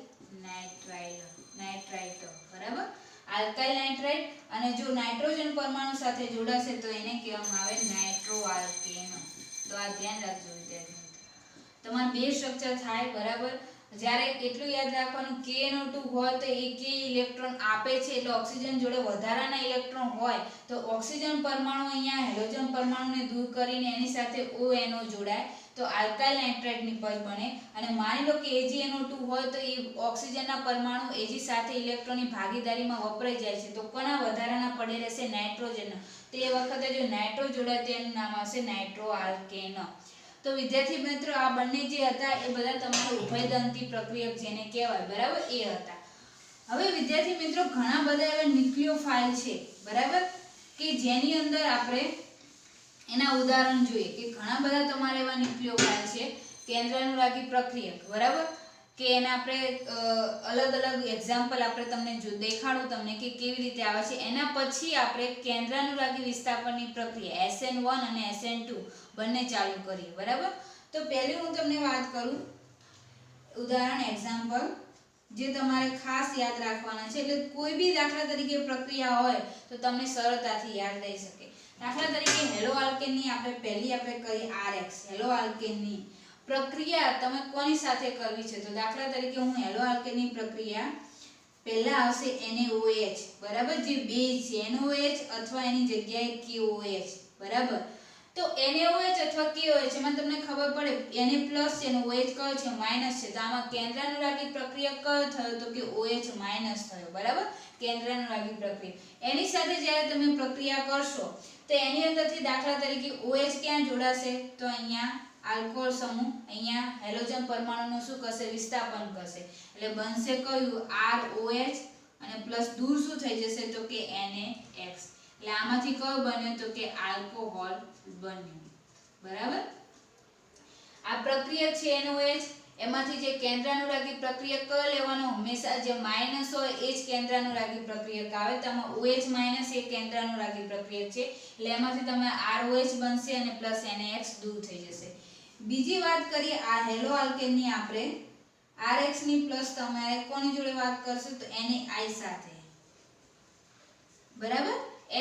nitride. બરાબર, આલ્કાઇલ નાઇટ્રાઇડ. અને જો નાઇટ્રોજન પરમાણુ સાથે જોડાશે તો એને કહેવામાં આવે નાઇટ્રો આલ્કેન. તો આ ધ્યાન રાખજો વિદ્યાર્થી મિત્રો. તમારે બે સ્ટ્રક્ચર થાય. બરાબર, જ્યારે એટલું યાદ રાખવાનું KNO2 હોય તો એ કે ઇલેક્ટ્રોન આપે છે, એટલે ઓક્સિજન જોડે વધારાના ઇલેક્ટ્રોન હોય તો ઓક્સિજન પરમાણુ અહીંયા હાઇડ્રોજન પરમાણુને દૂર કરીને એની સાથે ONO જોડાય તો આલ્કાઇલ નાઇટ્રાઇડ નિપજ બને. અને માની લો કે AgNO2 હોય તો એ ઓક્સિજનના પરમાણુ Ag સાથે ઇલેક્ટ્રોનની ભાગીદારીમાં વપરાઈ જાય છે, તો કોના વધારાના પડે રહેશે? નાઇટ્રોજનના. તે વખતે જો નાઇટ્રો જોડાય તો એનું નામ આવશે નાઇટ્રો આલ્કેન. તો વિદ્યાર્થી મિત્રો, આ બંને જે હતા એ બધા તમારા ઉભયદંતી પ્રક્રિયક જેને કહેવાય. બરાબર, એ હતા. હવે વિદ્યાર્થી મિત્રો, ઘણા બધા એવા ન્યુક્લિયોફાઇલ છે. બરાબર, કે જેની અંદર આપણે એના ઉદાહરણ જોઈએ કે ઘણા બધા તમારે એવા ન્યુક્લિયોફાઇલ છે કેન્દ્રાનુરાગી પ્રક્રિયક. બરાબર, કે એના આપણે અલગ અલગ એક્ઝામ્પલ આપણે તમને દેખાડું તમને કે કેવી રીતે આવે છે. એના પછી આપણે કેન્દ્રાનુરાગી વિસ્થાપનની પ્રક્રિયા SN1 અને SN2 બંને ચાલુ કરીએ. બરાબર, તો પહેલી હું તમને વાત કરું ઉદાહરણ એક્ઝામ્પલ જે તમારે ખાસ યાદ રાખવાના છે. એટલે કોઈ બી દાખલા તરીકે પ્રક્રિયા હોય તો તમને સરળતાથી યાદ રહી શકે. દાખલા તરીકે હેલો આલ્કેનની આપણે કરી RX. હેલો આલ્કેનની પ્રક્રિયા તમે કોની સાથે કરવી છે? તો દાખલા તરીકે હું હેલો આલ્કેનની પ્રક્રિયા પહેલા આવશે NaOH. બરાબર, જે બેઝ છે NaOH અથવા એની જગ્યાએ KOH. બરાબર, તો NaOH અથવા KOH એમાં તમને ખબર પડે Na પ્લસ છે અને OH કયો છે? માઇનસ છે. તો આમાં કેન્દ્રાનુરાગી પ્રક્રિયા કયો થયો? તો કે OH માઇનસ થયો. બરાબર, કેન્દ્રાનુરાગી પ્રક્રિયા. એની સાથે જ્યારે તમે પ્રક્રિયા કરશો તો એની અંદરથી દાખલા તરીકે OH ક્યાં જોડાશે? તો અહીંયા આલ્કોહોલ સમૂહ અહીંયા હેલોજન પરમાણુનું શું કરશે? વિસ્થાપન કરશે. એટલે બનશે કયું? ROH અને પ્લસ દૂર શું થઈ જશે? તો કે NaX. એટલે આમાંથી કયો બન્યો? તો કે આલ્કોહોલ બન્યું. બરાબર, આ પ્રક્રિયા છે NaOH. એમાંથી જે કેન્દ્રાનુરાગી પ્રક્રિયક કયો લેવાનો? હંમેશા જે માઇનસ હોય એ જ કેન્દ્રાનુરાગી પ્રક્રિયક આવે. તેમાં OH માઇનસ એ કેન્દ્રાનુરાગી પ્રક્રિયક છે, એટલે એમાંથી તમે ROH બનશે અને પ્લસ NaX દૂર થઈ જશે. બીજી વાત કરીએ આ હેલો આલ્કેનની, આપણે RX ની પ્લસ તમારે કોની જોડે વાત કરશો? તો NaI સાથે. બરાબર,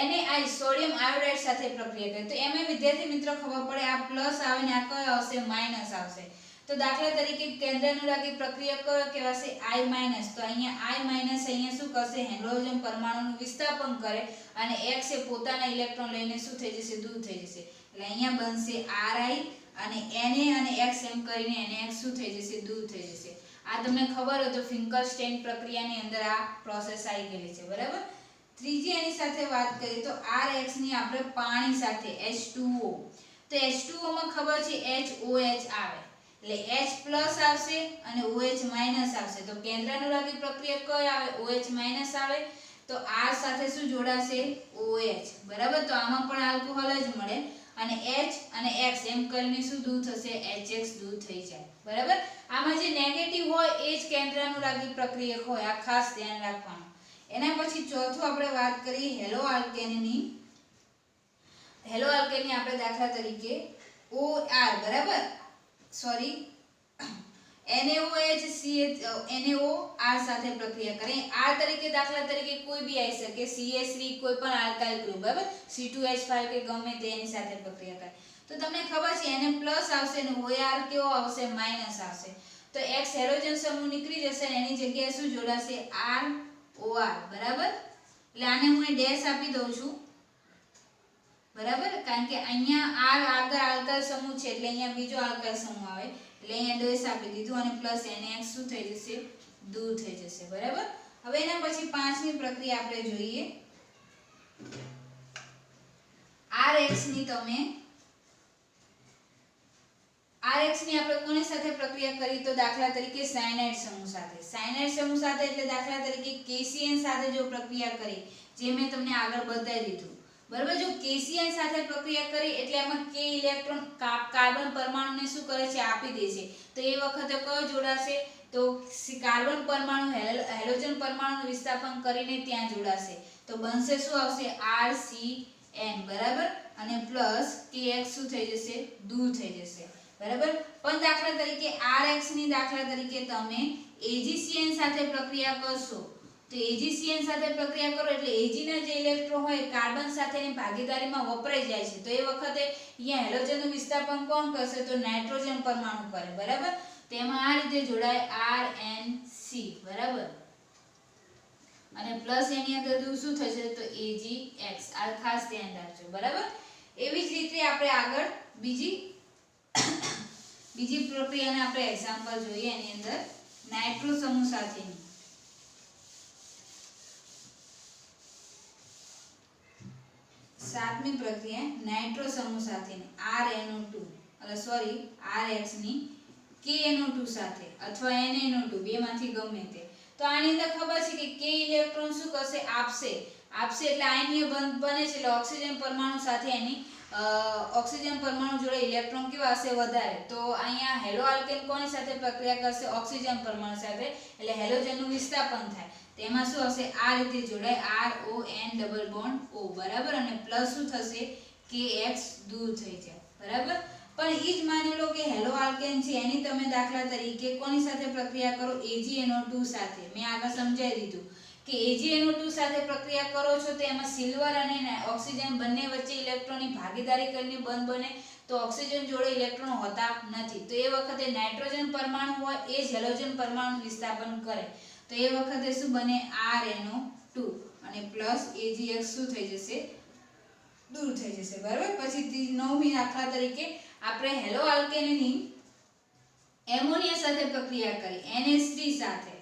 NaI સોડિયમ આયોડાઇડ સાથે પ્રક્રિયા કરે તો એમાં વિદ્યાર્થી મિત્રો ખબર પડે આ પ્લસ આવે ને આ કયો આવશે? માઇનસ આવશે. તો દાખલા તરીકે કેન્દ્રાનુરાગી પ્રક્રિયા કયો કહેવાશે? I minus. તો અહીંયા I માઇનસ અહીંયા શું કરશે? હાઇડ્રોજન પરમાણુનું વિસ્થાપન કરે અને X એ પોતાના ઇલેક્ટ્રોન લઈને શું થઈ જશે? દૂર થઈ જશે. એટલે અહીંયા બનશે RI અને Na અને X એમ કરીને NaX શું થઈ જશે? દૂર થઈ જશે. આ તમને ખબર હોય તો ફિંકરસ્ટેન પ્રક્રિયાની અંદર આ પ્રોસેસ આવી ગયેલી છે. બરાબર, ત્રીજી એની સાથે વાત કરીએ તો RX ની આપણે પાણી સાથે H2O. તો H2O માં ખબર છે HOH આવે એટલે H પ્લસ આવશે અને OH માઇનસ આવશે. તો કેન્દ્રાનુરાગી પ્રક્રિયા કઈ આવે? OH માઇનસ આવે. તો R સાથે શું જોડાશે? OH. બરાબર, તો આમાં પણ આલ્કોહોલ જ મળે અને H અને X એમ કરીને શું દૂર થશે? HX દૂર થઈ જાય. બરાબર, આમાં જે નેગેટિવ હોય એ જ કેન્દ્રાનુરાગી પ્રક્રિયક હોય. આ ખાસ ધ્યાન રાખવાનું. એના પછી ચોથું આપણે વાત કરીએ હેલો આલ્કેનની. હેલો આલ્કેનની આપણે દાખલા તરીકે OR. બરાબર, સોરી NaOH સાથે પ્રક્રિયા કરે. R તરીકે દાખલા તરીકે કોઈ બી આવી શકે, CH3 કોઈ પણ આલ્કાઇલ ગ્રુપ. બરાબર, C2H5 કે ગમે તે એની સાથે પ્રક્રિયા કરે તો તમને ખબર છે Na પ્લસ આવશે અને OR કેવો આવશે? માઇનસ આવશે. તો X હેલોજન સમૂહ નીકળી જશે અને એની જગ્યાએ શું જોડાશે? ROR. બરાબર, એટલે આને હું ડેશ આપી દઉં છું. બરાબર, કારણ કે અહીંયા R આગળ આલ્કાઇલ સમૂહ છે એટલે અહીંયા બીજો આલ્કાઇલ સમૂહ આવે એટલે અહીંયા ડેશ આપી દીધું અને પ્લસ NaX શું થઈ જશે? દૂર થઈ જશે. બરાબર, હવે એના પછી પાંચમી પ્રક્રિયા આપણે જોઈએ RX ની. તમે RX ની આપણે કોની સાથે પ્રક્રિયા કરી? તો દાખલા તરીકે સાયનાઇડ સમૂહ સાથે. સાયનાઇડ સમૂહ સાથે એટલે દાખલા તરીકે KCN સાથે જો પ્રક્રિયા કરી, જે મેં તમને આગળ બતાવી દીધું. બરાબર, જો KCN સાથે પ્રક્રિયા કરી એટલે એમાં K ઇલેક્ટ્રોન કાર્બન પરમાણુને શું કરે છે? આપી દે છે. તો એ વખતે કયો જોડાશે? તો કાર્બન પરમાણુ હેલોજન પરમાણુનું વિસ્થાપન કરીને ત્યાં જોડાશે. તો બનશે શું આવશે? RCN. બરાબર, અને પ્લસ kx શું થઈ જશે, દૂર થઈ જશે, બરાબર. પણ દાખલા તરીકે rx ની દાખલા તરીકે તમે AgCN સાથે પ્રક્રિયા કરશો તો AgCN સાથે પ્રક્રિયા કરો એટલે Ag ના જે ઇલેક્ટ્રોન હોય કાર્બન સાથેની ભાગીદારીમાં વપરાઈ જાય છે. તો એ વખતે અહીંયા હેલોજનનું વિસ્થાપન કોણ કરશે, તો નાઇટ્રોજન પરમાણુ કરે, બરાબર. તેમાં આ રીતે જોડાય RNC, બરાબર. અને પ્લસ એની અંદર શું થશે, તો AgX. આ ખાસ ધ્યાન રાખજો, બરાબર. એવી જ રીતે આપણે આગળ બીજી પ્રક્રિયાને આપણે એક્ઝામ્પલ જોઈએ. એની અંદર નાઇટ્રો સમૂહ સાથેની સાતમી પ્રક્રિયા નાઇટ્રો સમૂહ સાથેની RX ની KNO2 સાથે અથવા NNO2 બેમાંથી ગમે તે. તો આની અંદર ખબર છે કે k ઇલેક્ટ્રોન શું કરશે, આપશે એટલે આયનીય બંધ બને છે એટલે ઓક્સિજન પરમાણુ સાથે એની ઓક્સિજન પરમાણુ જોડે ઇલેક્ટ્રોન કેવા હશે, વધારે. તો અહીંયા હેલો આલ્કેન કોની સાથે પ્રક્રિયા કરશે, ઓક્સિજન પરમાણુ સાથે, એટલે હેલોજનનું વિસ્થાપન થાય. તેમાં શું હશે, આ રીતે જોડાય RON ડબલ બોન્ડ O, બરાબર. અને પ્લસ શું થશે, KX દૂર થઈ જાય, બરાબર. પણ ઈ જ માની લો કે હેલો આલ્કેન છે એની તમે દાખલા તરીકે કોની સાથે પ્રક્રિયા કરો, AgNO2 સાથે. મેં આગળ સમજાવી દીધું કે AgNO2 સાથે પ્રક્રિયા કરો છો તો એમાં સિલ્વર અને ઓક્સિજન બંને વચ્ચે ઇલેક્ટ્રોનની ભાગીદારી કરીને બંધ બને, તો ઓક્સિજન જોડે ઇલેક્ટ્રોન હોતા નથી. તો એ વખતે નાઇટ્રોજન પરમાણુ હોય એ જ હેલોજન પરમાણુ વિસ્થાપન કરે. તો એ વખતે શું બને, RNO2 અને પ્લસ AgX શું થઈ જશે, દૂર થઈ જશે, બરાબર. પછી 9મી દાખલા તરીકે આપણે હેલો આલ્કેનની એમોનિયા સાથે પ્રક્રિયા કરી, NH3 સાથે.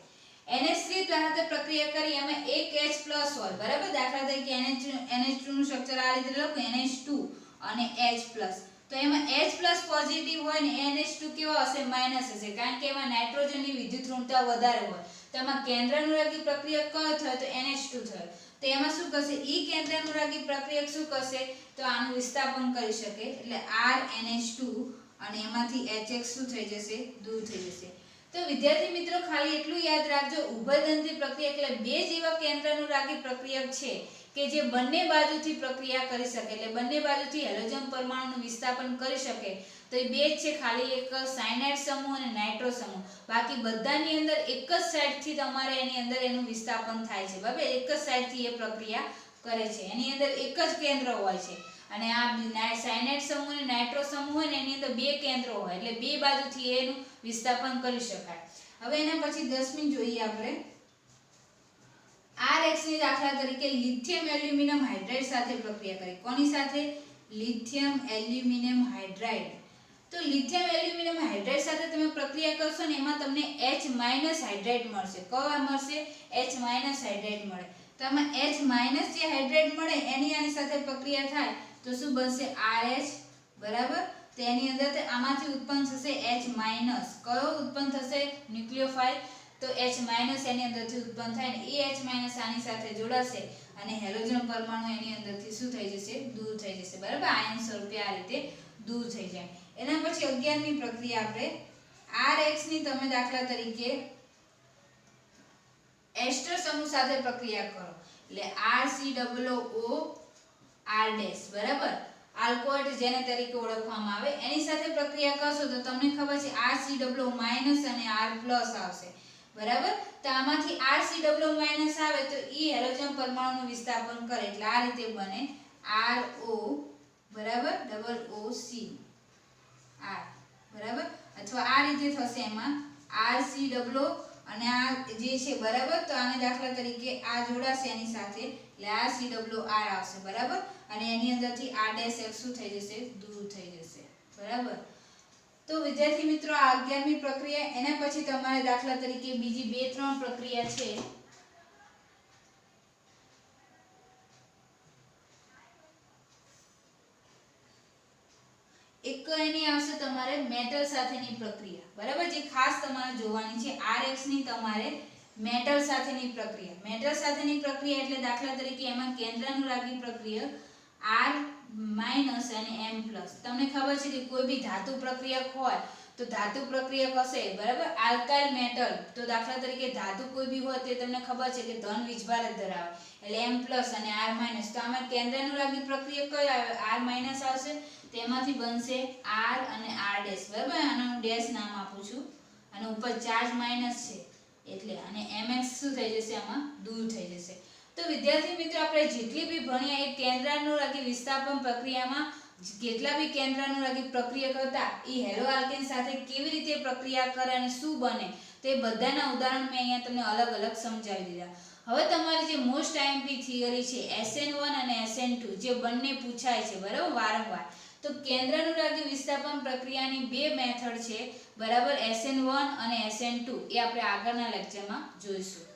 NH3 સાથે પ્રક્રિયા કરી એમાં એક H+ હોય, બરાબર. દાખલા તરીકે NH2 નું સ્ટ્રક્ચર આ રીતે લખો, NH2 અને H+. તો એમાં H+ પોઝિટિવ હોય ને NH2 કેવો હશે, માઈનસ હશે, કારણ કે એમાં નાઇટ્રોજનની વિદ્યુત ઋણતા વધારે હોય. તો એમાં કેન્દ્રાનુરાગી પ્રક્રિયક કયો થયો, તો NH2 થયો. તો એમાં શું કરશે, ઈ કેન્દ્રાનુરાગી પ્રક્રિયક શું કરશે, તો આનું વિસ્થાપન કરી શકે, એટલે RNH2 અને એમાંથી HX શું થઈ જશે, દૂર થઈ જશે. તો વિદ્યાર્થી મિત્રો ખાલી એટલું યાદ રાખજો, ઉભયદંતી પ્રક્રિયક એટલે બે જ એવા કેન્દ્રાનુરાગી પ્રક્રિયક છે કે જે બંને બાજુથી પ્રક્રિયા કરી શકે, એટલે બંને બાજુથી હેલોજન પરમાણુનું વિસ્થાપન કરી શકે. તો એ બે જ છે, ખાલી એક સાયનાઇડ સમૂહ અને નાઇટ્રો સમૂહ. બાકી બધાની અંદર એક જ સાઈડથી તમારે એની અંદર એનું વિસ્થાપન થાય છે, બરાબર. એક જ સાઈડથી એ પ્રક્રિયા કરે છે, એની અંદર એક જ કેન્દ્ર હોય છે. અને આ સાયનાઇડ સમૂહ અને નાઇટ્રો સમૂહ હોય ને એની અંદર બે કેન્દ્રો હોય, એટલે બે બાજુથી એનું વિસ્થાપન કરી શકાય. હવે એના પછી 10મી જોઈએ આપણે RX ની દાખલા તરીકે લિથિયમ એલ્યુમિનિયમ હાઇડ્રાઇડ સાથે પ્રક્રિયા કરી. કોની સાથે, લિથિયમ એલ્યુમિનિયમ હાઇડ્રાઇડ. તો લિથિયમ એલ્યુમિનિયમ હાઇડ્રાઇડ સાથે તમે પ્રક્રિયા કરશો ને એમાં તમને H- હાઇડ્રાઇડ મળશે. કયો મળશે, H- હાઇડ્રાઇડ મળે. તો આમાં H- જે હાઇડ્રાઇડ મળે એની આની સાથે પ્રક્રિયા થાય તો શું બનશે, RH, બરાબર. તો એની અંદર આમાંથી ઉત્પન્ન થશે H-. કયો ઉત્પન્ન થશે, ન્યુક્લિયોફાઇલ. તો H- એની અંદરથી ઉત્પન્ન થાય ને એ H- આની સાથે જોડાશે અને હેલોજન પરમાણુ એની અંદરથી શું થઈ જશે, દૂર થઈ જશે, બરાબર. આયન સ્વરૂપે આ રીતે દૂર થઈ જાય. એના પછી 11મી પ્રક્રિયા આપણે RX ની તમે દાખલા તરીકે એસ્ટર સમૂહ સાથે પ્રક્રિયા કરો, એટલે RCOO R', બરાબર. આલ્કોહોલ જેને તરીકે ઓળખવામાં આવે એની સાથે પ્રક્રિયા કરશો તો તમને ખબર છે RCOO- અને R+ આવશે, બરાબર. તો આમાંથી RCOO- આવે તો ઈ હેલોજન પરમાણુનું વિસ્થાપન કરે, એટલે આ રીતે બને RO, બરાબર, OC R, બરાબર. અથવા આ રીતે થશે, એમાં RCOO અને આ જે છે, બરાબર. તો આને દાખલા તરીકે આ જોડાશે એની સાથે એટલે RCOO R આવશે, બરાબર. અને એની અંદરથી R' શું થઈ જશે, દૂર થઈ જશે, બરાબર. તો વિદ્યાર્થી મિત્રો આ 11મી પ્રક્રિયા. એના પછી તમારે દાખલા તરીકે બીજી 2-3 પ્રક્રિયા છે. એક એની આવશે તમારે મેટલ સાથેની પ્રક્રિયા, બરાબર. જે ખાસ તમારે જોવાની છે RX ની તમારે મેટલ સાથેની પ્રક્રિયા. મેટલ સાથેની પ્રક્રિયા એટલે દાખલા તરીકે એમાં કેન્દ્રાનુરાગી પ્રક્રિયક R- અને M+. તમને ખબર છે કે કોઈ બી ધાતુ પ્રક્રિયક હોય તો ધાતુ પ્રક્રિયક હશે બરાબર આલ્કાઇલ મેટલ તો દાખલા તરીકે ધાતુ કોઈ બી હોય તે તમને ખબર છે કે ધન વીજભાર જ ધરાવે એટલે M+ અને R- તો આમાં કેન્દ્રાનુરાગી પ્રક્રિયક કઈ આવે R- આવશે તેમાંથી બનશે R અને R' બરાબર આનું હું ડેશ નામ આપું છું અને ઉપર ચાર્જ માઈનસ છે એટલે અને Mx શું થઈ જશે આમાં દૂર થઈ જશે તો વિદ્યાર્થી મિત્રો આપણે જેટલી બી ભણ્યા એ કેન્દ્રાનુરાગી વિસ્થાપન પ્રક્રિયામાં કેટલા બી કેન્દ્રાનુરાગી પ્રક્રિયક હતા એ હેલો આલ્કેન સાથે કેવી રીતે પ્રક્રિયા કરે અને શું બને તે બધાના ઉદાહરણ મેં અહીંયા તમને અલગ અલગ સમજાવી દીધા હવે તમારી જે મોસ્ટ આઈએમપી થિયરી છે SN1 અને SN2 જે બંને પૂછાય છે બરાબર વારંવાર તો કેન્દ્રાનુરાગી વિસ્થાપન પ્રક્રિયાની બે મેથડ છે બરાબર SN1 અને SN2 એ આપણે આગળના લેક્ચરમાં જોઈશું